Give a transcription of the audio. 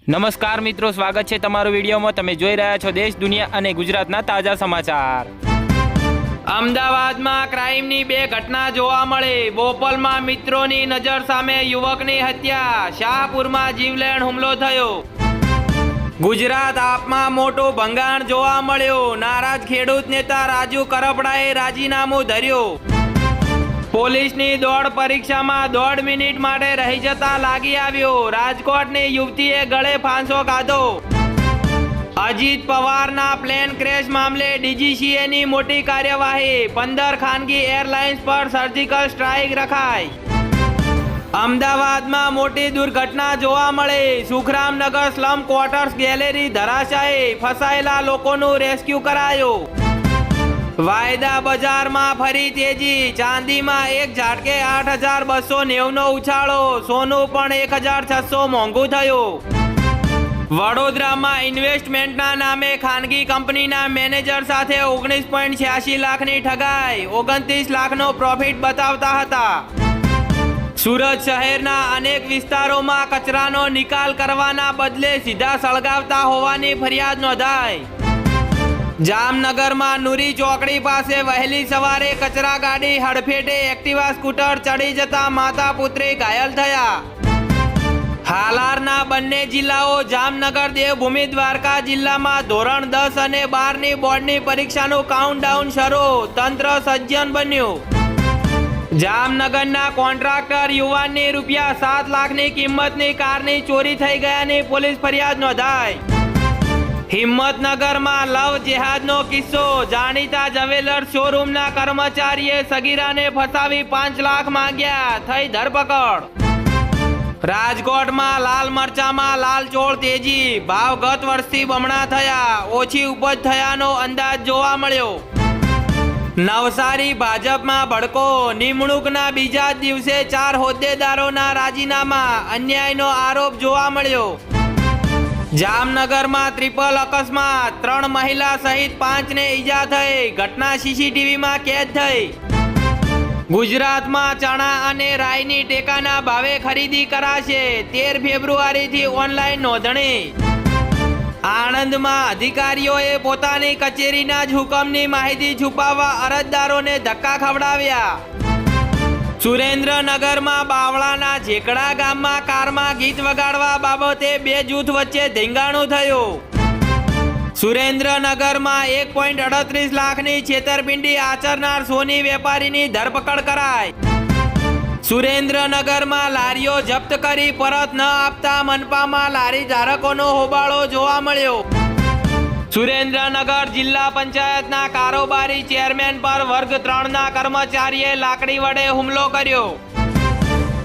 નમસ્કાર મિત્રો, સ્વાગત છે તમારું વિડીયોમાં। તમે જોઈ રહ્યા છો દેશ, દુનિયા અને ગુજરાતના તાજા સમાચાર। અમદાવાદમાં ક્રાઇમની બે ઘટના જોવા મળી। બોપલમાં મિત્રોની નજર સામે યુવકની હત્યા, શાહપુરમાં જીવલેણ હુમલો થયો। ગુજરાત આપમાં મોટું ભંગાણ જોવા મળ્યું। નારાજ ખેડૂત નેતા રાજુ કરપડાએ રાજીનામું ધર્યું। પોલીસની દોડ પરીક્ષામાં 1.5 મિનિટ માટે રહી જતા લાગી આવ્યો। રાજકોટની યુવતીએ ગળે ફાંસો ખાધો। અજીત પવારના પ્લેન ક્રેશ મામલે ડીજીસીએની મોટી કાર્યવાહી। 15 ખાનગી એરલાઇન્સ પર સર્જિકલ સ્ટ્રાઇક રખાઈ। અમદાવાદમાં મોટી દુર્ઘટના જોવા મળી। સુખરામનગર સ્લમ ક્વાર્ટર્સ ગેલેરી ધરાશાયી, ફસાયેલા લોકોનું રેસ્ક્યુ કરાયું। વાયદા બજારમાં ફરી તેજી। ચાંદીમાં એક ઝાટકે 8,290 નો ઉછાળો। સોનું પણ 1,600 મોંઘું થયું। વડોદરામાં ઇન્વેસ્ટમેન્ટના નામે ખાનગી કંપનીના મેનેજર સાથે 19.86 લાખની ઠગાઈ, 29 લાખનો પ્રોફિટ બતાવતા હતા। સુરત શહેરના અનેક વિસ્તારોમાં કચરાનો નિકાલ કરવાના બદલે સીધા સળગાવતા હોવાની ફરિયાદ નોંધાઈ। જામનગરમાં નુરી ચોકડી પાસે વહેલી સવારે કચરા ગાડી હડફેટે એક્ટિવા સ્કૂટર ચડી જતા માતા પુત્રી ઘાયલ થયા। હાલારના બંને જિલ્લાઓ જામનગર, દેવભૂમિ, દ્વારકા જિલ્લામાં ધોરણ 10 અને 12ની બોર્ડની પરીક્ષાનું કાઉન્ટડાઉન શરૂ। તંત્ર સજ્જન બન્યું। જામનગરના કોન્ટ્રાક્ટર યુવાનની રૂપિયા 7 લાખની કિંમતની કારની ચોરી થઈ ગયાની પોલીસ ફરિયાદ નોંધાઈ। હિંમતનગરમાં લવ જેહાદનો કિસ્સો। જાણીતા જ્વેલર્સ શોરૂમના કર્મચારીએ સગીરાને ફસાવી 5 લાખ માંગ્યા, થઈ ધરપકડ। રાજકોટમાં લાલ મરચામાં લાલચોળ તેજી। ભાવ ગત વર્ષથી બમણા થયા, ઓછી ઉપજ થયાનો અંદાજ જોવા મળ્યો। નવસારી ભાજપમાં ભડકો। નિમણૂકના બીજા જ દિવસે 4 હોદ્દેદારોના રાજીનામા, અન્યાયનો આરોપ જોવા મળ્યો। જામનગરમાં ટ્રિપલ અકસ્માત, 3 મહિલા સહિત 5 ને ઈજા થઈ। ઘટના સીસીટીવીમાં કેદ થઈ। ગુજરાતમાં ચણા અને રાઈની ટેકાના ભાવે ખરીદી કરાશે। 13 ફેબ્રુઆરીથી ઓનલાઈન નોંધણી। આણંદમાં અધિકારીઓએ પોતાની કચેરીના જ હુકમની માહિતી છુપાવવા અરજદારોને ધક્કા ખવડાવ્યા। સુરેન્દ્રનગરમાં બાવળાના ઝેકડા ગામમાં કારમાં ગીત વગાડવા બાબતે 2 જૂથ વચ્ચે ધીંગાણું થયું। સુરેન્દ્રનગરમાં 1.38 લાખની છેતરપિંડી આચરનાર સોની વેપારીની ધરપકડ કરાઈ। સુરેન્દ્રનગરમાં લારીઓ જપ્ત કરી પરત ન આપતા મનપામાં લારી ધારકોનો હોબાળો જોવા મળ્યો। સુરેન્દ્રનગર જિલ્લા પંચાયતના કારોબારી ચેરમેન પર વર્ગ 3ના કર્મચારીએ લાકડી વડે હુમલો કર્યો।